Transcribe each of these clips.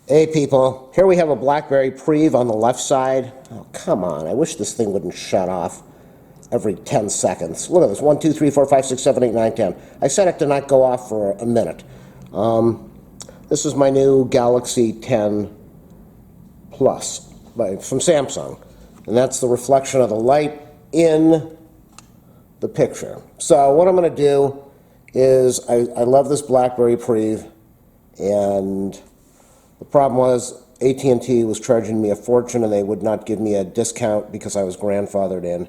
Hey people, here we have a Blackberry Priv on the left side. Oh, come on, I wish this thing wouldn't shut off every 10 seconds. Look at this, 1, 2, 3, 4, 5, 6, 7, 8, 9, 10. I set it to not go off for a minute. This is my new Galaxy 10 Plus from Samsung. And that's the reflection of the light in the picture. So what I'm going to do is, I love this Blackberry Priv, and the problem was AT&T was charging me a fortune and they would not give me a discount because I was grandfathered in.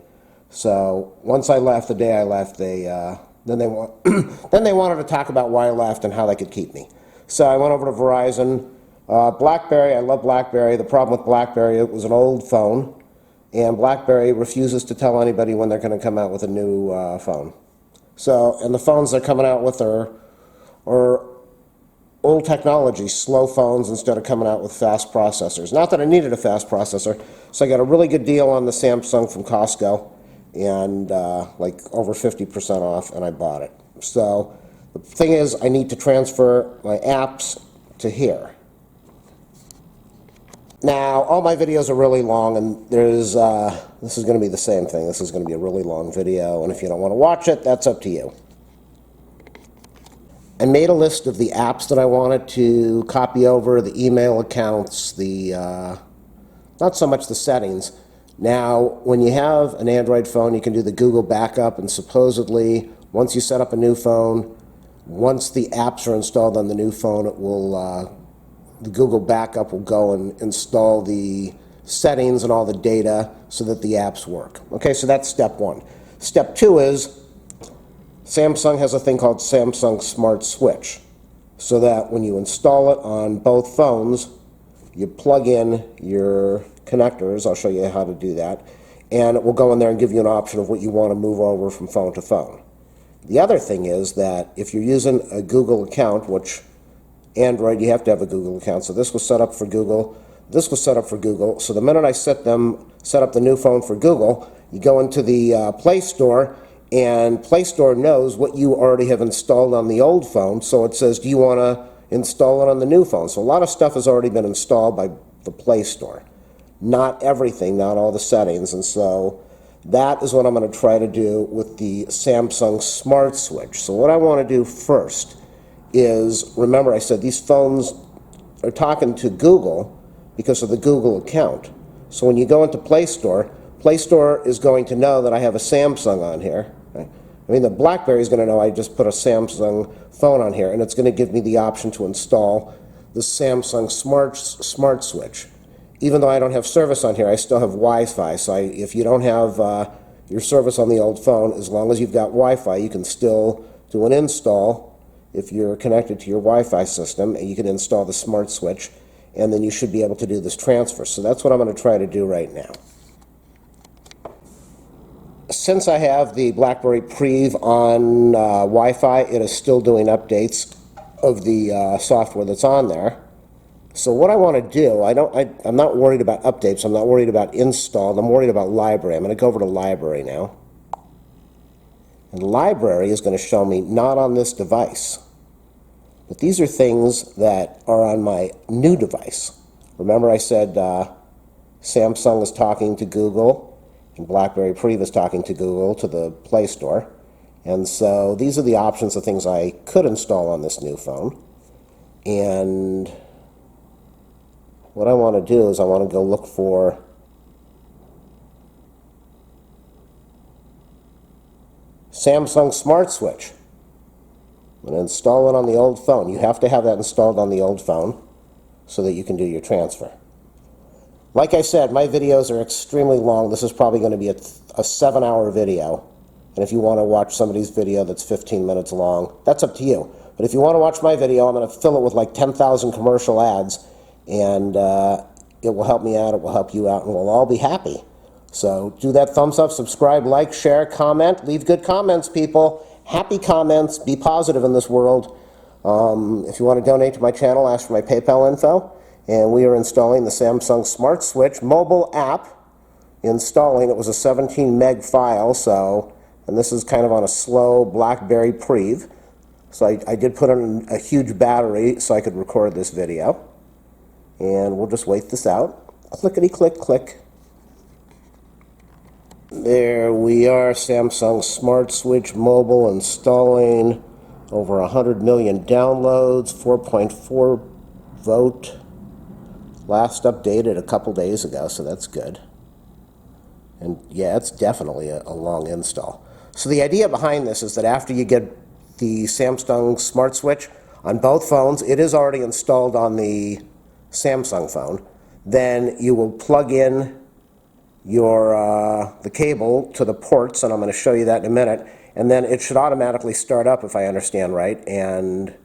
So once I left, the day I left, then they wanted to talk about why I left and how they could keep me. So I went over to Verizon. Blackberry, I love Blackberry. The problem with Blackberry, it was an old phone, and Blackberry refuses to tell anybody when they're going to come out with a new phone. So, and the phones they're coming out with are old technology, slow phones, instead of coming out with fast processors. Not that I needed a fast processor, so I got a really good deal on the Samsung from Costco, and like over 50% off, and I bought it. So the thing is, I need to transfer my apps to here. Now, all my videos are really long, and this is going to be the same thing. This is going to be a really long video, and if you don't want to watch it, that's up to you. I made a list of the apps that I wanted to copy over, the email accounts, not so much the settings. Now, when you have an Android phone, you can do the Google backup, and supposedly, once you set up a new phone, once the apps are installed on the new phone, it will, the Google backup will go and install the settings and all the data so that the apps work. Okay, so that's step one. Step two is, Samsung has a thing called Samsung Smart Switch, so that when you install it on both phones, you plug in your connectors. I'll show you how to do that, and it will go in there and give you an option of what you want to move over from phone to phone. The other thing is that if you're using a Google account, which Android, you have to have a Google account, so this was set up for Google, this was set up for Google, so the minute I set up the new phone for Google, you go into the Play Store, and Play Store knows what you already have installed on the old phone, so it says, do you want to install it on the new phone? So a lot of stuff has already been installed by the Play Store. Not everything, not all the settings, and so that is what I'm going to try to do with the Samsung Smart Switch. So what I want to do first is, remember I said these phones are talking to Google because of the Google account. So when you go into Play Store is going to know that I have a Samsung on here. Right? I mean, the Blackberry is going to know I just put a Samsung phone on here, and it's going to give me the option to install the Samsung Smart Switch. Even though I don't have service on here, I still have Wi-Fi. So if you don't have your service on the old phone, as long as you've got Wi-Fi, you can still do an install if you're connected to your Wi-Fi system, and you can install the Smart Switch, and then you should be able to do this transfer. So that's what I'm going to try to do right now. Since I have the Blackberry Priv on Wi-Fi, it is still doing updates of the software that's on there. So what I want to do, I'm not worried about updates, I'm not worried about install, I'm worried about library. I'm going to go over to library now. And library is going to show me not on this device, but these are things that are on my new device. Remember I said Samsung is talking to Google, and Blackberry Priv is talking to Google, to the Play Store. And so these are the options of things I could install on this new phone. And what I want to do is I want to go look for Samsung Smart Switch. I'm going to install it on the old phone. You have to have that installed on the old phone so that you can do your transfer. Like I said, my videos are extremely long. This is probably going to be a 7-hour video. And if you want to watch somebody's video that's 15 minutes long, that's up to you. But if you want to watch my video, I'm going to fill it with like 10,000 commercial ads, and it will help me out, it will help you out, and we'll all be happy. So do that thumbs up, subscribe, like, share, comment, leave good comments, people. Happy comments, be positive in this world. If you want to donate to my channel, ask for my PayPal info. And we are installing the Samsung Smart Switch mobile app. Installing, it was a 17 meg file, so, and this is kind of on a slow Blackberry Priv. So I did put in a huge battery so I could record this video. And we'll just wait this out. Clickety click click. There we are, Samsung Smart Switch Mobile installing. Over 100 million downloads, 4.4 vote. Last updated a couple days ago, so that's good. And yeah, it's definitely a long install. So the idea behind this is that after you get the Samsung Smart Switch on both phones, it is already installed on the Samsung phone, then you will plug in your the cable to the ports, and I'm going to show you that in a minute, and then it should automatically start up, if I understand right, and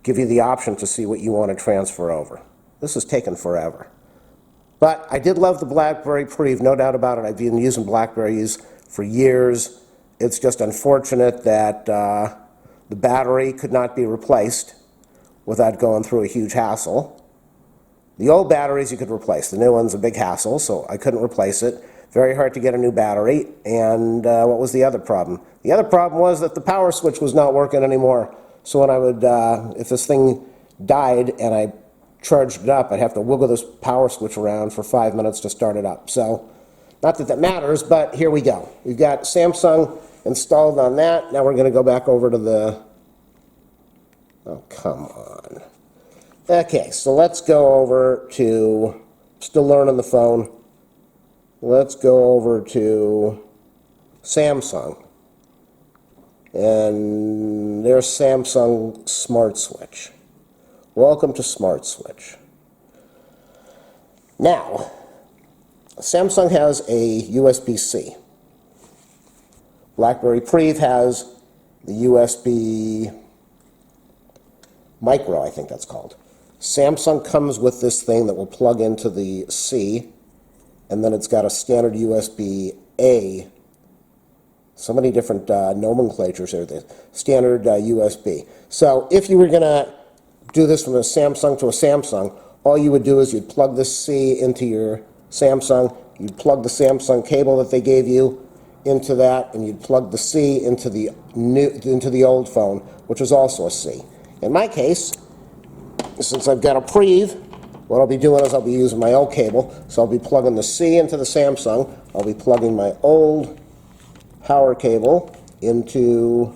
give you the option to see what you want to transfer over. This has taken forever. But I did love the Blackberry Priv, no doubt about it. I've been using Blackberries for years. It's just unfortunate that the battery could not be replaced without going through a huge hassle. The old batteries you could replace. The new one's a big hassle, so I couldn't replace it. Very hard to get a new battery. And what was the other problem? The other problem was that the power switch was not working anymore. So when I would, if this thing died and I charged it up, I'd have to wiggle this power switch around for 5 minutes to start it up. So, not that that matters, but here we go. We've got Samsung installed on that. Now we're going to go back over to the... Oh, come on. Okay, so let's go over to... Still learning the phone. Let's go over to Samsung. And there's Samsung Smart Switch. Welcome to Smart Switch. Now, Samsung has a USB-C. Blackberry Priv has the USB Micro, I think that's called. Samsung comes with this thing that will plug into the C, and then it's got a standard USB-A. So many different nomenclatures here. The standard USB. So if you were going to do this from a Samsung to a Samsung, all you would do is you'd plug this C into your Samsung, you'd plug the Samsung cable that they gave you into that, and you'd plug the C into the old phone, which is also a C. In my case, since I've got a Priv, what I'll be doing is I'll be using my old cable, so I'll be plugging the C into the Samsung, I'll be plugging my old power cable into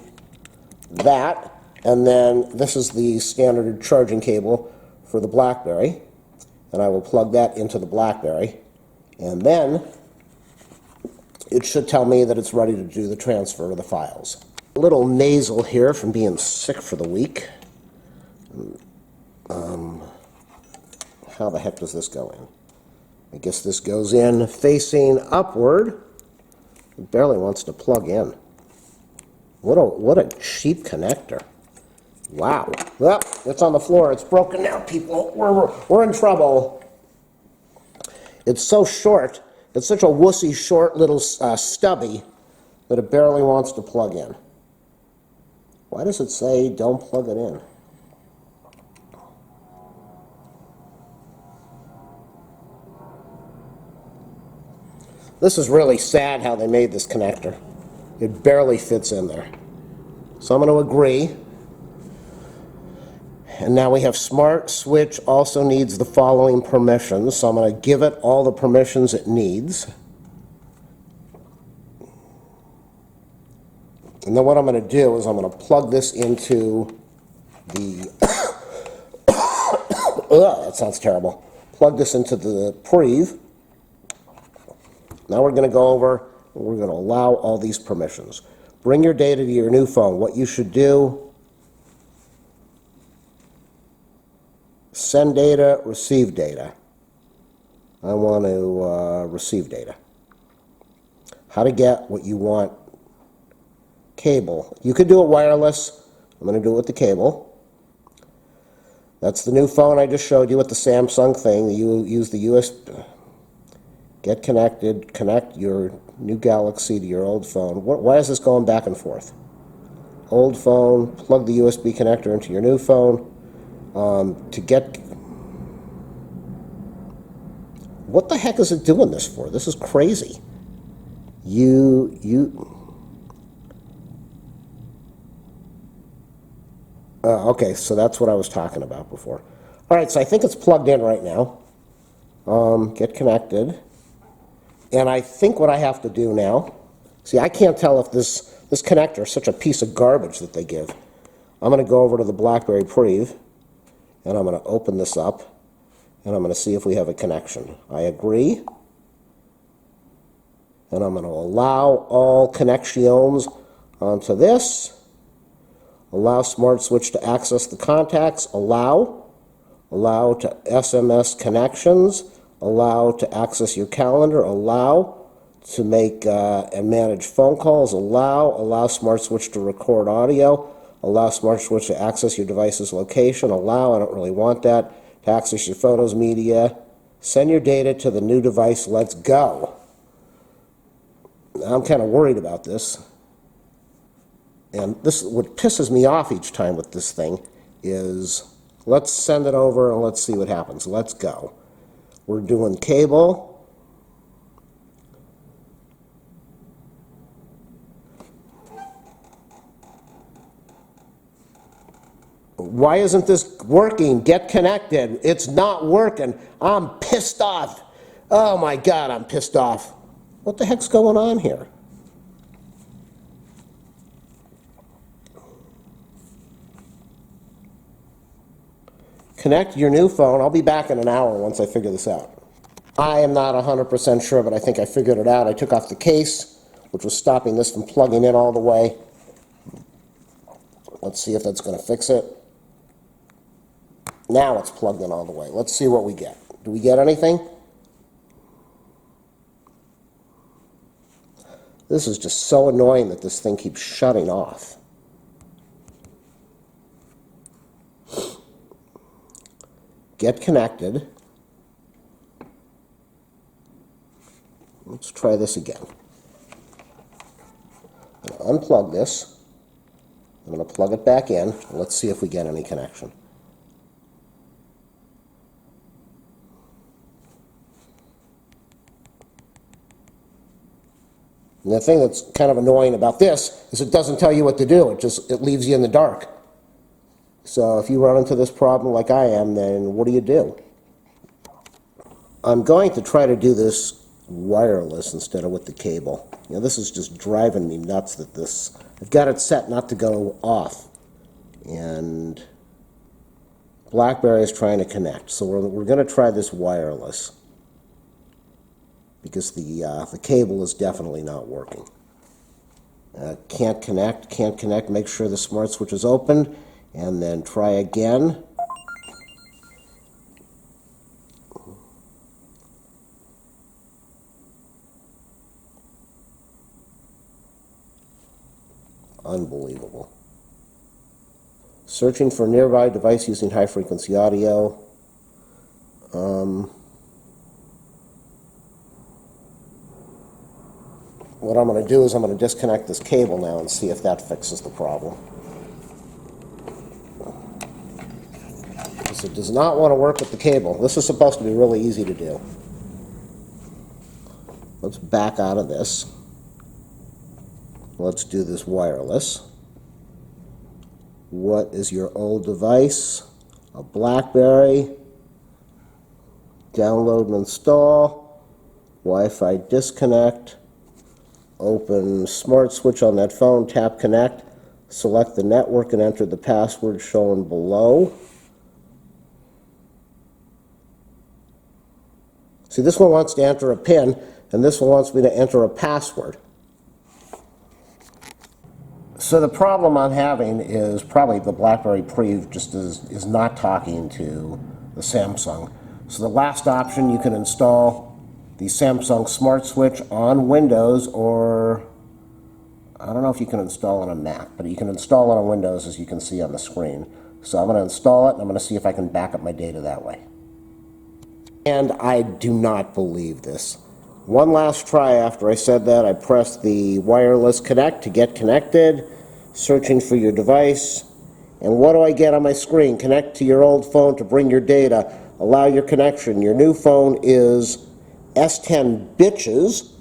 that, and then this is the standard charging cable for the Blackberry, and I will plug that into the Blackberry, and then it should tell me that it's ready to do the transfer of the files. A little nasal here from being sick for the week. How the heck does this go in? I guess this goes in facing upward. It barely wants to plug in. What a cheap connector. Wow. Well, it's on the floor. It's broken now, people. We're in trouble. It's so short. It's such a wussy, short little stubby that it barely wants to plug in. Why does it say don't plug it in? This is really sad how they made this connector. It barely fits in there. So I'm going to agree. And now we have Smart Switch also needs the following permissions. So I'm going to give it all the permissions it needs. And then what I'm going to do is I'm going to plug this into the... Ugh, that sounds terrible. Plug this into the Priv. Now we're going to go over and we're going to allow all these permissions. Bring your data to your new phone. What you should do, send data, receive data. I want to receive data. How to get what you want. Cable. You could do it wireless. I'm going to do it with the cable. That's the new phone I just showed you with the Samsung thing. You use the USB. Get connected, connect your new Galaxy to your old phone. Why is this going back and forth? Old phone, plug the USB connector into your new phone. To get... What the heck is it doing this for? This is crazy. Okay, so that's what I was talking about before. All right, so I think it's plugged in right now. Get connected. And I think what I have to do now, see, I can't tell if this connector is such a piece of garbage that they give. I'm going to go over to the Blackberry Priv, and I'm going to open this up, and I'm going to see if we have a connection. I agree. And I'm going to allow all connections onto this. Allow Smart Switch to access the contacts. Allow to SMS connections. Allow to access your calendar. Allow to make and manage phone calls. Allow Smart Switch to record audio. Allow Smart Switch to access your device's location. Allow, I don't really want that, to access your photos, media. Send your data to the new device. Let's go. I'm kind of worried about this. And this, what pisses me off each time with this thing is, let's send it over and let's see what happens. Let's go. We're doing cable. Why isn't this working? Get connected. It's not working. I'm pissed off. Oh my God, I'm pissed off. What the heck's going on here? Connect your new phone. I'll be back in an hour once I figure this out. I am not 100% sure, but I think I figured it out. I took off the case, which was stopping this from plugging in all the way. Let's see if that's going to fix it. Now it's plugged in all the way. Let's see what we get. Do we get anything? This is just so annoying that this thing keeps shutting off. Get connected. Let's try this again. I'm going to unplug this. I'm going to plug it back in. Let's see if we get any connection. And the thing that's kind of annoying about this is it doesn't tell you what to do. It leaves you in the dark. So if you run into this problem like I am, then what do you do? I'm going to try to do this wireless instead of with the cable. You know, this is just driving me nuts that this, I've got it set not to go off. And BlackBerry is trying to connect. So we're going to try this wireless because the cable is definitely not working. Can't connect. Make sure the smart switch is open. And then try again. Unbelievable. Searching for nearby device using high-frequency audio. What I'm going to do is I'm going to disconnect this cable now and see if that fixes the problem. It does not want to work with the cable. This is supposed to be really easy to do. Let's back out of this. Let's do this wireless. What is your old device? A BlackBerry. Download and install. Wi-Fi disconnect. Open smart switch on that phone. Tap connect. Select the network and enter the password shown below. See, this one wants to enter a PIN, and this one wants me to enter a password. So the problem I'm having is probably the Blackberry Priv just is not talking to the Samsung. So the last option, you can install the Samsung Smart Switch on Windows, or I don't know if you can install it on Mac, but you can install it on Windows, as you can see on the screen. So I'm going to install it, and I'm going to see if I can back up my data that way. And I do not believe this. One last try after I said that. I pressed the wireless connect to get connected, searching for your device. And what do I get on my screen? Connect to your old phone to bring your data. Allow your connection. Your new phone is S10 bitches.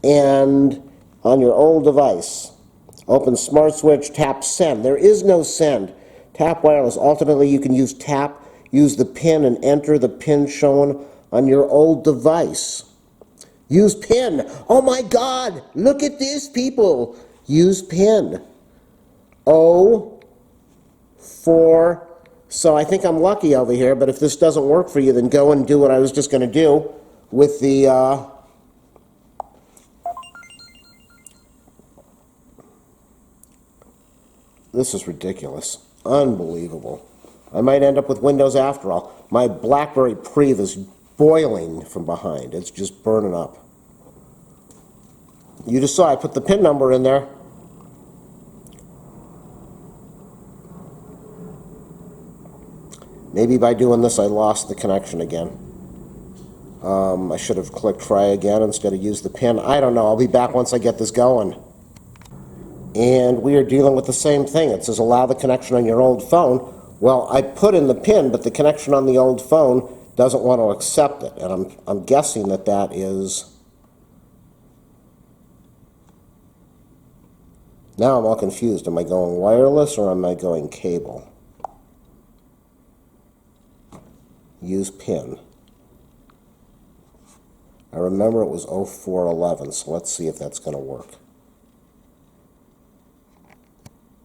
And on your old device. Open Smart Switch, tap Send. There is no send. Tap wireless. Alternately, you can use tap, use the pin, and enter the pin shown on your old device. Use pin. Oh my God! Look at this, people. Use pin. 04. So I think I'm lucky over here, but if this doesn't work for you, then go and do what I was just going to do with the... This is ridiculous. Unbelievable. I might end up with Windows after all. My Blackberry Priv is boiling from behind. It's just burning up. You just saw I put the PIN number in there. Maybe by doing this I lost the connection again. I should have clicked try again instead of use the PIN. I don't know. I'll be back once I get this going. And we are dealing with the same thing. It says allow the connection on your old phone. Well, I put in the PIN, but the connection on the old phone doesn't want to accept it. And I'm guessing that that is... Now I'm all confused. Am I going wireless or am I going cable? Use PIN. I remember it was 0411, so let's see if that's going to work.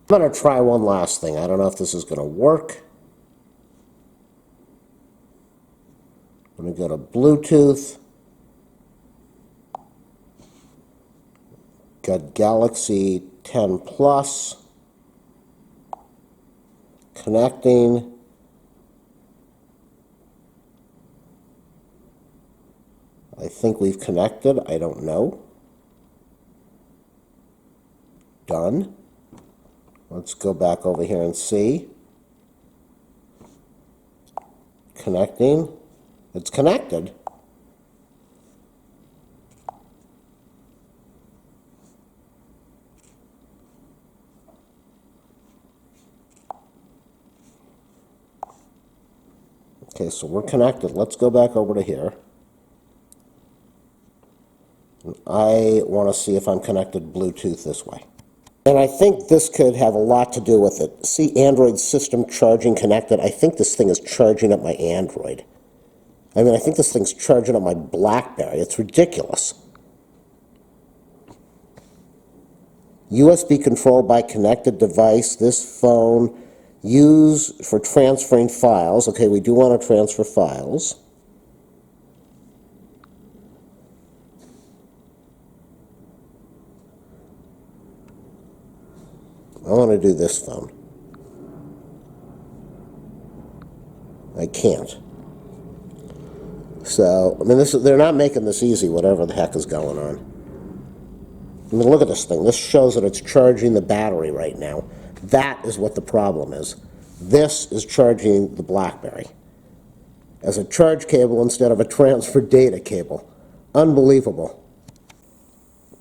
I'm going to try one last thing. I don't know if this is going to work. I'm going to go to Bluetooth. Got Galaxy 10 Plus. Connecting. I think we've connected. I don't know. Done. Let's go back over here and see. Connecting. It's connected. Okay, so we're connected. Let's go back over to here. I want to see if I'm connected Bluetooth this way. And I think this could have a lot to do with it. See, Android system charging connected. I think this thing is charging up my Android. I mean, I think this thing's charging up my Blackberry. It's ridiculous. USB control by connected device. This phone use for transferring files. Okay, we do want to transfer files. I want to do this phone. I can't. So, I mean, they're not making this easy, whatever the heck is going on. I mean, look at this thing. This shows that it's charging the battery right now. That is what the problem is. This is charging the Blackberry as a charge cable instead of a transfer data cable. Unbelievable.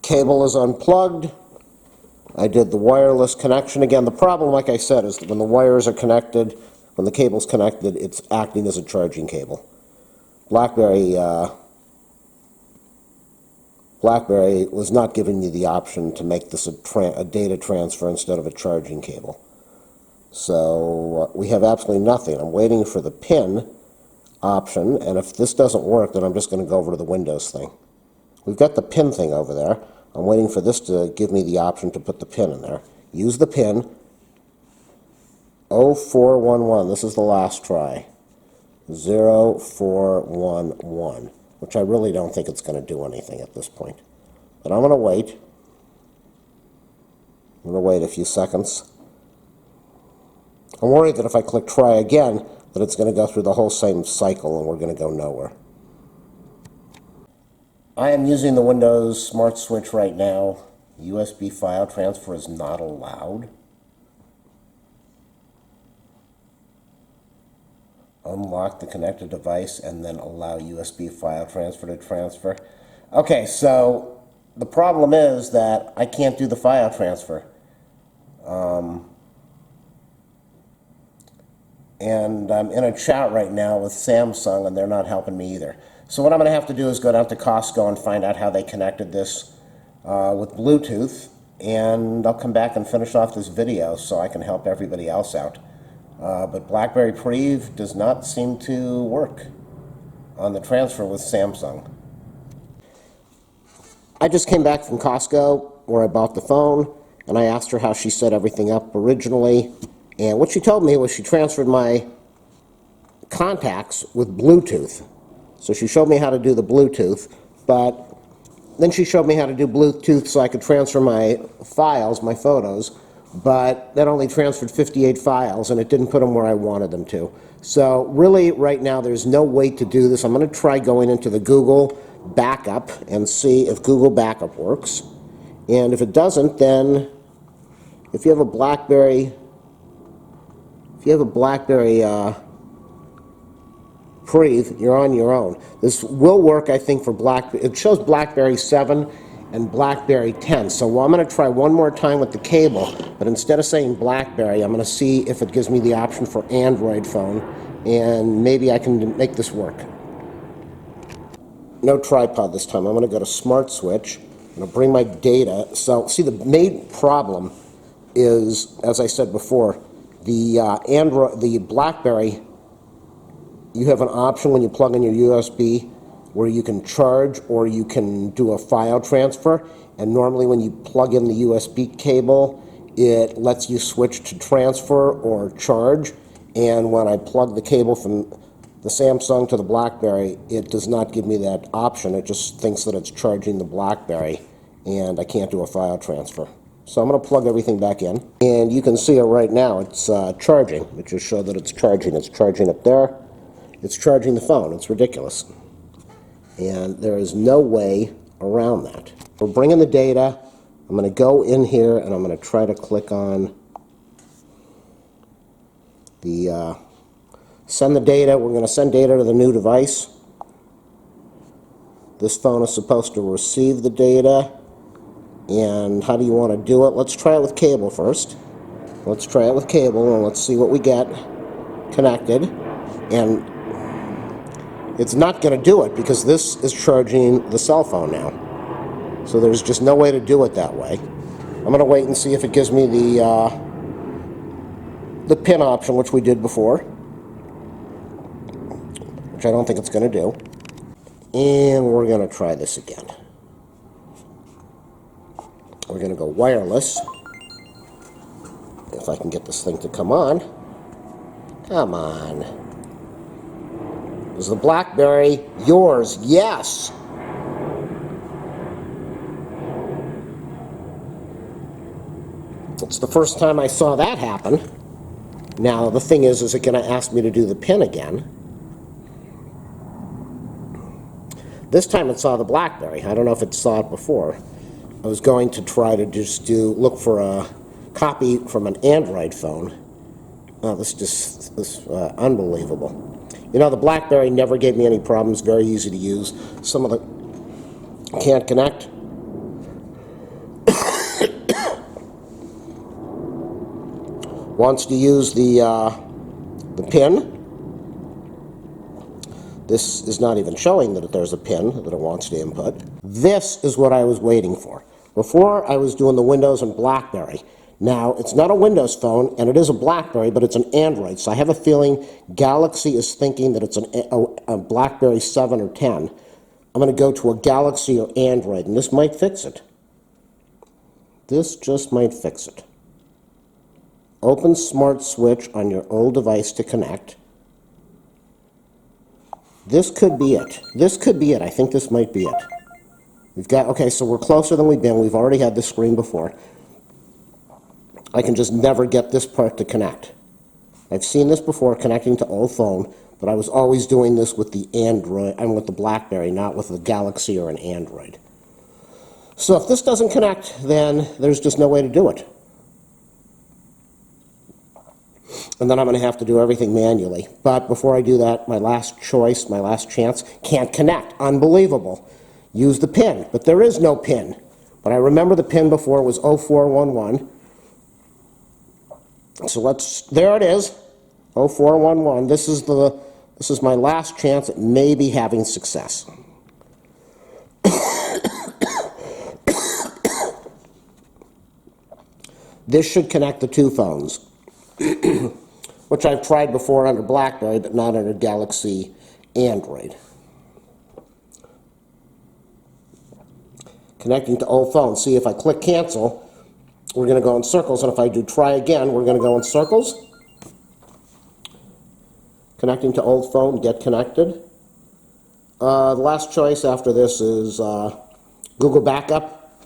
Cable is unplugged. I did the wireless connection. Again, the problem, like I said, is that when the wires are connected, when the cable's connected, it's acting as a charging cable. Blackberry was not giving you the option to make this a data transfer instead of a charging cable. So we have absolutely nothing. I'm waiting for the PIN option, and if this doesn't work, then I'm just going to go over to the Windows thing. We've got the PIN thing over there. I'm waiting for this to give me the option to put the PIN in there. Use the PIN. 0411. This is the last try. 0411, which I really don't think it's going to do anything at this point. But I'm going to wait. I'm going to wait a few seconds. I'm worried that if I click try again, that it's going to go through the whole same cycle and we're going to go nowhere. I am using the Windows Smart Switch right now. USB file transfer is not allowed. Unlock the connected device and then allow USB file transfer to transfer. Okay, so the problem is that I can't do the file transfer. And I'm in a chat right now with Samsung and they're not helping me either. So what I'm going to have to do is go down to Costco and find out how they connected this with Bluetooth. and I'll come back and finish off this video so I can help everybody else out. But Blackberry Priv does not seem to work on the transfer with Samsung. I just came back from Costco where I bought the phone, and I asked her how she set everything up originally, and what she told me was she transferred my contacts with Bluetooth. So she showed me how to do the Bluetooth, but then she showed me how to do Bluetooth so I could transfer my files, my photos, but that only transferred 58 files, and it didn't put them where I wanted them to. So really, right now, there's no way to do this. I'm going to try going into the Google Backup and see if Google Backup works. And if it doesn't, then if you have a Blackberry, Priv, you're on your own. This will work, I think, for it shows Blackberry 7 and Blackberry 10. So I'm going to try one more time with the cable, but instead of saying Blackberry, I'm going to see if it gives me the option for Android phone, and maybe I can make this work. No tripod this time. I'm going to go to Smart Switch. I'm going to bring my data. So see, the main problem is, as I said before, the Blackberry, you have an option when you plug in your USB where you can charge or you can do a file transfer, and normally when you plug in the USB cable, it lets you switch to transfer or charge, and when I plug the cable from the Samsung to the Blackberry, it does not give me that option. It just thinks that it's charging the Blackberry, and I can't do a file transfer. So I'm going to plug everything back in, and you can see it right now. It's charging. It just showed that it's charging. It's charging up there. It's charging the phone. It's ridiculous. And there is no way around that. We're bringing the data. I'm going to go in here, and I'm going to try to click on the send the data. We're going to send data to the new device. This phone is supposed to receive the data. And how do you want to do it? Let's try it with cable first. Let's try it with cable, and let's see what we get connected. And it's not going to do it because this is charging the cell phone now. So there's just no way to do it that way. I'm going to wait and see if it gives me the pin option, which we did before, which I don't think it's going to do. And we're going to try this again. We're going to go wireless. If I can get this thing to come on. Come on. Is the Blackberry yours? Yes. It's the first time I saw that happen. Now, the thing is it going to ask me to do the PIN again? This time it saw the Blackberry. I don't know if it saw it before. I was going to try to just look for a copy from an Android phone. Oh, this is unbelievable. You know, the Blackberry never gave me any problems. Very easy to use. Some of the can't connect. Wants to use the pin. This is not even showing that there's a pin that it wants to input. This is what I was waiting for. Before, I was doing the Windows and Blackberry. Now, it's not a Windows phone, and it is a Blackberry, but it's an Android. So I have a feeling Galaxy is thinking that it's a Blackberry 7 or 10. I'm going to go to a Galaxy or Android, and this might fix it. This just might fix it. Open Smart Switch on your old device to connect. This could be it. This could be it. I think this might be it. Okay, so we're closer than we've been. We've already had this screen before. I can just never get this part to connect. I've seen this before, connecting to old phone, but I was always doing this with the Android, with the Blackberry, not with the Galaxy or an Android. So if this doesn't connect, then there's just no way to do it. And then I'm going to have to do everything manually. But before I do that, my last choice, my last chance, can't connect. Unbelievable. Use the PIN, but there is no PIN. But I remember the PIN before was 0411. So there it is, 0411. This is my last chance at maybe having success. This should connect the two phones, which I've tried before under Blackberry, but not under Galaxy Android. Connecting to old phone. See, if I click cancel, we're going to go in circles, and if I do try again, we're going to go in circles. Connecting to old phone, get connected. The last choice after this is Google Backup.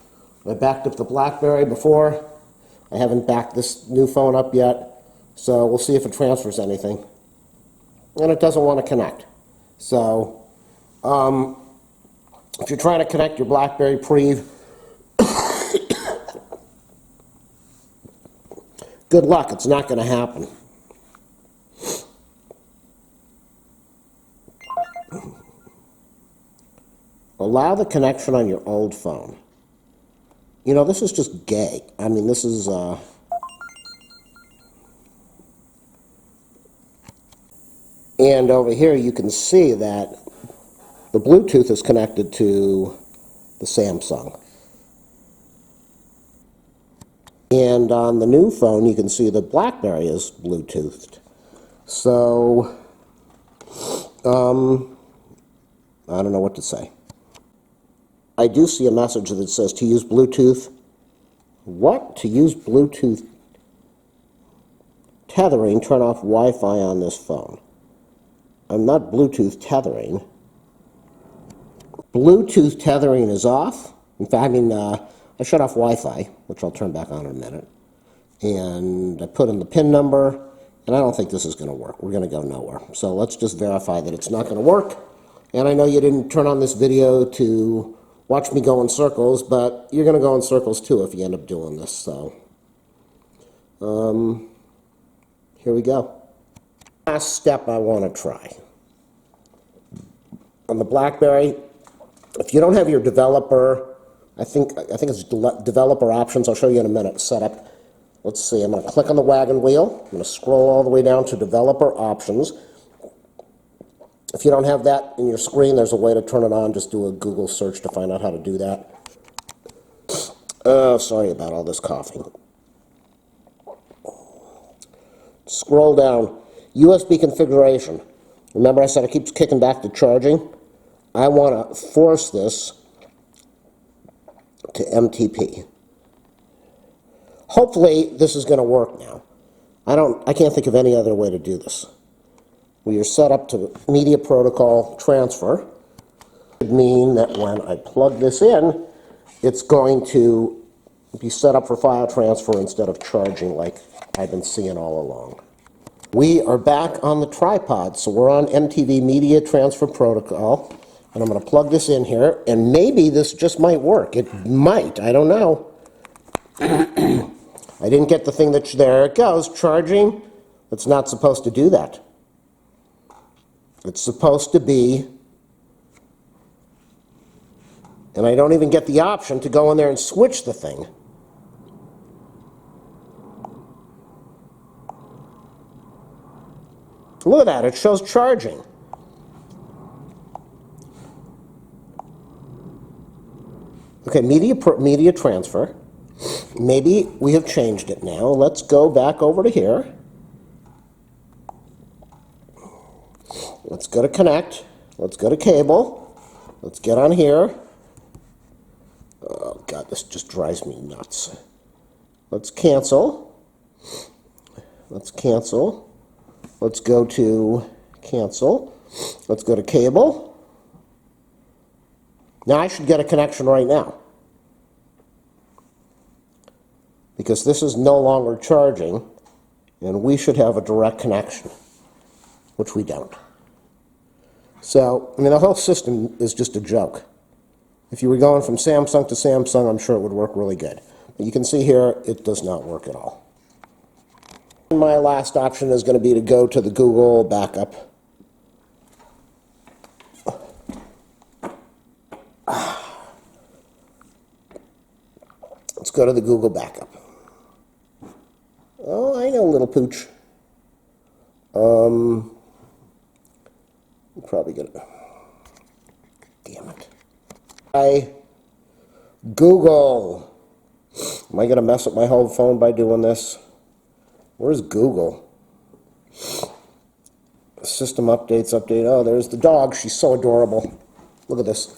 I backed up the Blackberry before. I haven't backed this new phone up yet, so we'll see if it transfers anything. And it doesn't want to connect. So, if you're trying to connect your Blackberry Priv, good luck, it's not going to happen. Allow the connection on your old phone. You know, this is just gay. I mean, this is, and over here you can see that the Bluetooth is connected to the Samsung. And on the new phone, you can see the Blackberry is Bluetoothed. So, I don't know what to say. I do see a message that says to use Bluetooth. What? To use Bluetooth tethering, turn off Wi-Fi on this phone. I'm not Bluetooth tethering. Bluetooth tethering is off. In fact, I shut off Wi-Fi, which I'll turn back on in a minute. And I put in the PIN number, and I don't think this is going to work. We're going to go nowhere. So let's just verify that it's not going to work. And I know you didn't turn on this video to watch me go in circles, but you're going to go in circles too if you end up doing this. So, here we go. Last step I want to try. On the Blackberry, if you don't have your developer, I think it's developer options. I'll show you in a minute. Setup. Let's see. I'm going to click on the wagon wheel. I'm going to scroll all the way down to developer options. If you don't have that in your screen, there's a way to turn it on. Just do a Google search to find out how to do that. Sorry about all this coughing. Scroll down. USB configuration. Remember I said it keeps kicking back to charging? I want to force this to MTP. Hopefully this is going to work now. I can't think of any other way to do this. We are set up to media protocol transfer. It would mean that when I plug this in, it's going to be set up for file transfer instead of charging like I've been seeing all along. We are back on the tripod, so we're on MTV Media Transfer Protocol, and I'm going to plug this in here, and maybe this just might work. It might, I don't know. I didn't get the thing there it goes, charging. It's not supposed to do that. It's supposed to be, and I don't even get the option to go in there and switch the thing. Look at that, it shows charging. Okay, media transfer. Maybe we have changed it now. Let's go back over to here. Let's go to connect. Let's go to cable. Let's get on here. Oh God, this just drives me nuts. Let's cancel. Let's cancel. Let's go to cancel. Let's go to cable. Now I should get a connection right now, because this is no longer charging, and we should have a direct connection, which we don't. So, I mean, the whole system is just a joke. If you were going from Samsung to Samsung, I'm sure it would work really good. But you can see here, it does not work at all. My last option is going to be to go to the Google backup. Let's go to the Google backup. Oh, I know, little pooch. I'm probably gonna. Damn it. Google. Am I going to mess up my whole phone by doing this? Where's Google? System updates, update. Oh, there's the dog. She's so adorable. Look at this.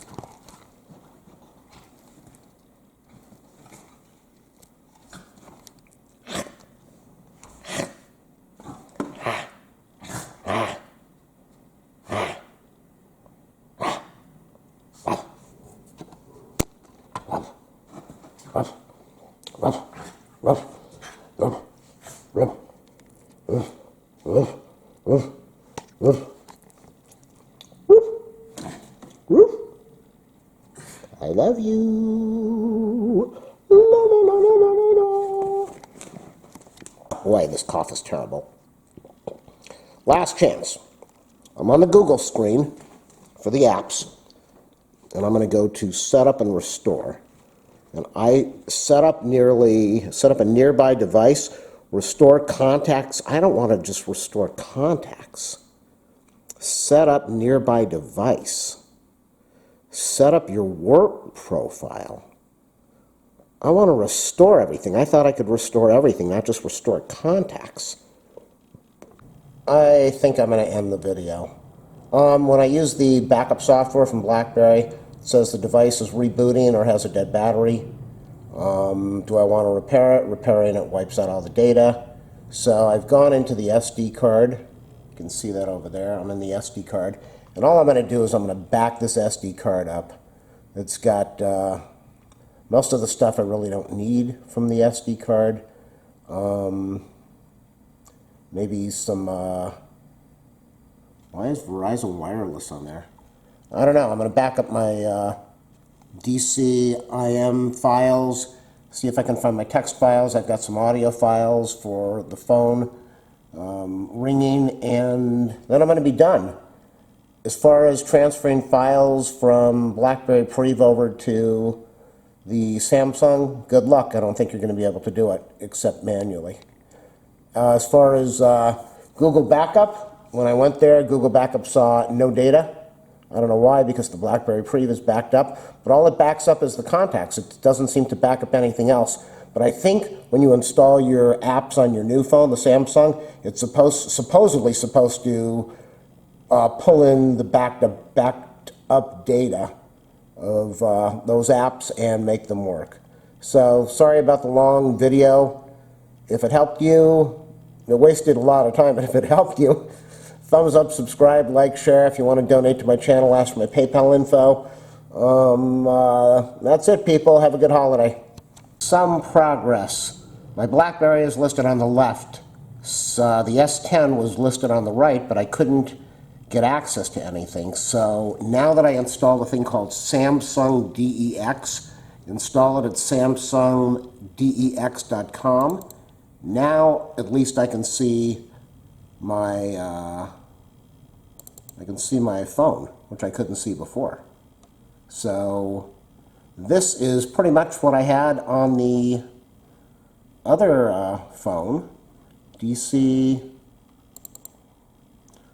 I love you. La, la, la, la, la, la, la. Boy, this cough is terrible. Last chance. I'm on the Google screen for the apps, and I'm going to go to Setup and Restore. And I set up a nearby device, restore contacts. I don't want to just restore contacts. Set up nearby device. Set up your work profile. I want to restore everything. I thought I could restore everything, not just restore contacts. I think I'm going to end the video. When I use the backup software from Blackberry, it says the device is rebooting or has a dead battery. Do I want to repair it? Repairing it wipes out all the data. So I've gone into the SD card. You can see that over there. I'm in the SD card. And all I'm going to do is I'm going to back this SD card up. It's got most of the stuff I really don't need from the SD card. Maybe some... why is Verizon Wireless on there? I don't know. I'm going to back up my DCIM files, see if I can find my text files. I've got some audio files for the phone ringing, and then I'm going to be done. As far as transferring files from Blackberry Priv over to the Samsung, good luck. I don't think you're going to be able to do it except manually. As far as Google Backup, when I went there, Google Backup saw no data. I don't know why, because the Blackberry Priv is backed up, but all it backs up is the contacts. It doesn't seem to back up anything else. But I think when you install your apps on your new phone, the Samsung, it's supposedly supposed to pull in the backed up data of those apps and make them work. So sorry about the long video. If it helped you, it wasted a lot of time, but if it helped you, thumbs up, subscribe, like, share. If you want to donate to my channel, ask for my PayPal info. That's it, people. Have a good holiday. Some progress. My Blackberry is listed on the left. The S10 was listed on the right, but I couldn't get access to anything. So now that I installed a thing called Samsung DEX, install it at samsungdex.com. Now at least I can see my phone, which I couldn't see before. So this is pretty much what I had on the other phone, DC.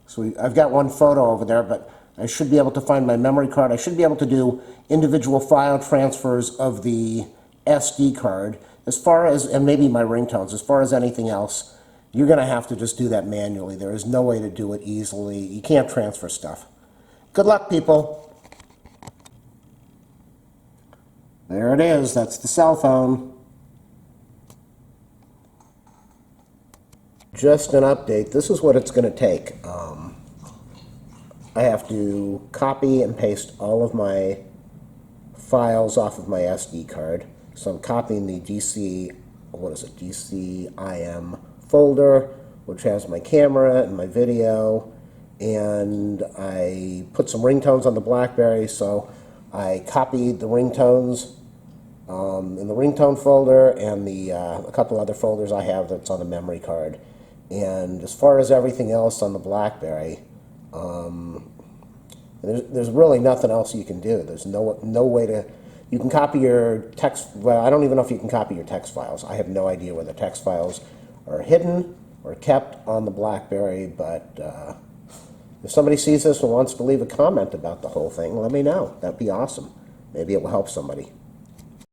So I've got one photo over there, but I should be able to find my memory card. I should be able to do individual file transfers of the SD card, as far as, and maybe my ringtones. As far as anything else, you're going to have to just do that manually. There is no way to do it easily. You can't transfer stuff. Good luck, people. There it is. That's the cell phone. Just an update. This is what it's going to take. I have to copy and paste all of my files off of my SD card. So I'm copying the DCIM folder, which has my camera and my video, and I put some ringtones on the Blackberry, so I copied the ringtones in the ringtone folder and a couple other folders I have that's on the memory card. And as far as everything else on the Blackberry, there's really nothing else you can do. There's no way to... You can copy your text... Well, I don't even know if you can copy your text files. I have no idea where the text files are hidden or kept on the Blackberry, but if somebody sees this and wants to leave a comment about the whole thing, let me know. That'd be awesome. Maybe it will help somebody.